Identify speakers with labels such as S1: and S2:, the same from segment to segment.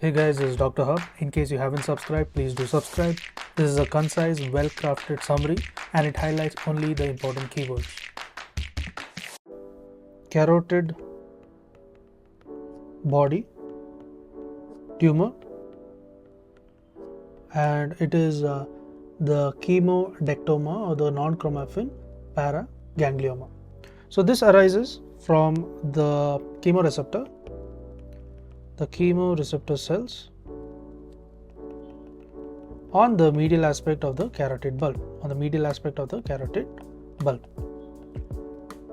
S1: Hey guys, this is Dr. Hub. In case you haven't subscribed, please do subscribe. This is a concise, well-crafted summary and it highlights only the important keywords. Carotid body tumor, and it is the chemodectoma or the non-chromaffin paraganglioma. So this arises from the chemoreceptor cells on the medial aspect of the carotid bulb.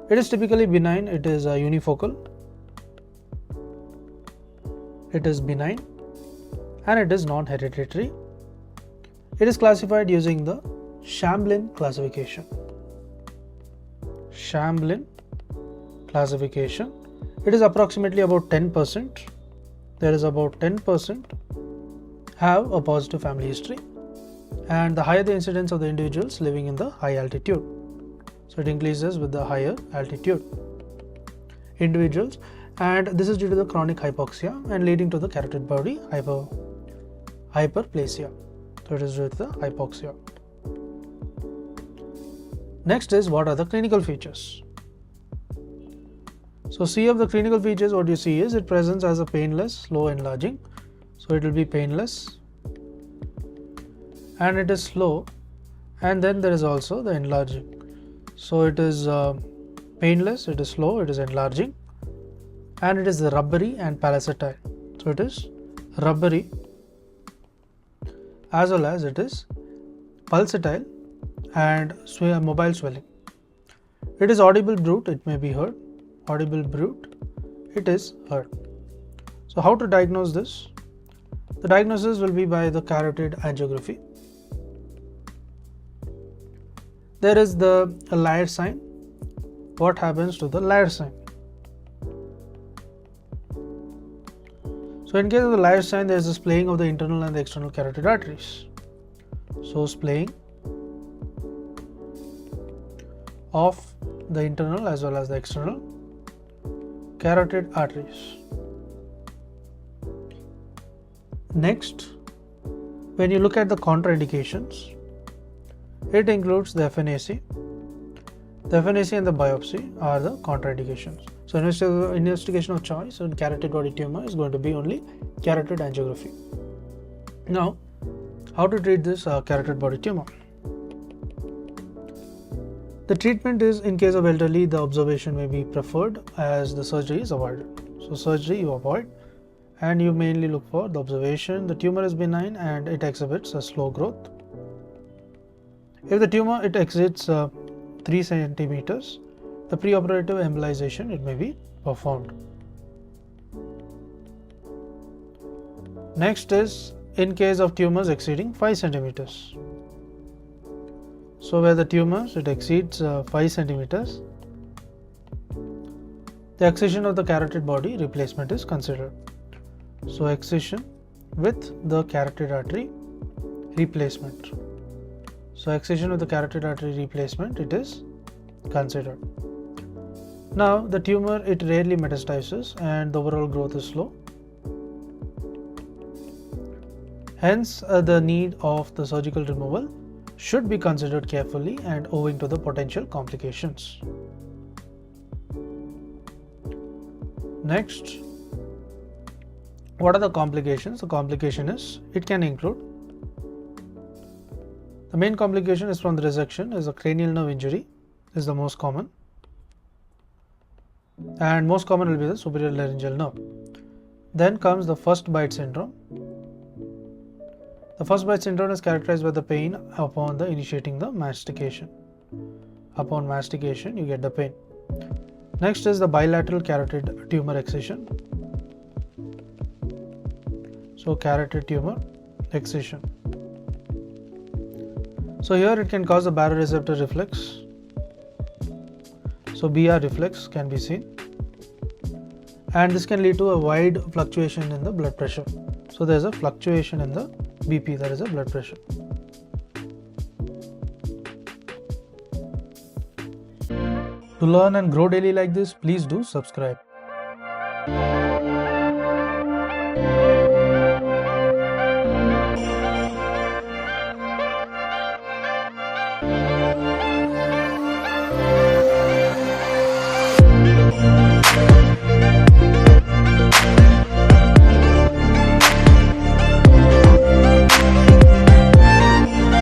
S1: It is typically benign. It is unifocal. It is benign and it is non-hereditary. It is classified using the Chamblin classification. It is approximately about 10%. There is about 10% have a positive family history, and the higher the incidence of the individuals living in the high altitude. So it increases with the higher altitude individuals, and this is due to the chronic hypoxia and leading to the carotid body hyperplasia. So it is due to the hypoxia. Next is, what are the clinical features? So C of the clinical features, what you see is it presents as a painless, slow enlarging. So it will be painless and it is slow, and then there is also the enlarging. So it is painless, it is slow, it is enlarging, and it is rubbery and pulsatile. So it is rubbery as well as it is pulsatile and mobile swelling. It is audible brute, it may be heard. Audible brute, it is heard. So how to diagnose this? The diagnosis will be by the carotid angiography. There is the Layer sign. What happens to the Layer sign? So in case of the Layer sign, there is a splaying of the internal and the external carotid arteries. So splaying of the internal as well as the external carotid arteries. Next, when you look at the contraindications, it includes the FNAC. The FNAC and the biopsy are the contraindications. So investigation of choice in carotid body tumor is going to be only carotid angiography. Now, how to treat this carotid body tumor? The treatment is, in case of elderly, the observation may be preferred as the surgery is avoided. So surgery you avoid and you mainly look for the observation. The tumor is benign and it exhibits a slow growth. If the tumor it exceeds 3 centimeters, the preoperative embolization it may be performed. Next is in case of tumors exceeding 5 centimeters. So where the tumors it exceeds 5 centimeters, the excision of the carotid body replacement is considered. So excision with the carotid artery replacement. So excision of the carotid artery replacement it is considered. Now the tumor it rarely metastasizes and the overall growth is slow. Hence the need of the surgical removal should be considered carefully and owing to the potential complications. Next, what are the complications? The complication is, it can include, the main complication is from the resection is a cranial nerve injury is the most common, and most common will be the superior laryngeal nerve. Then comes the first bite syndrome. The first bite syndrome is characterized by the pain upon the initiating the mastication. Upon mastication, you get the pain. Next is the bilateral carotid tumor excision. So carotid tumor excision. So here it can cause a baroreceptor reflex. So BR reflex can be seen, and this can lead to a wide fluctuation in the blood pressure. So there is a fluctuation in the BP, that is a blood pressure. To learn and grow daily like this, please do subscribe. you.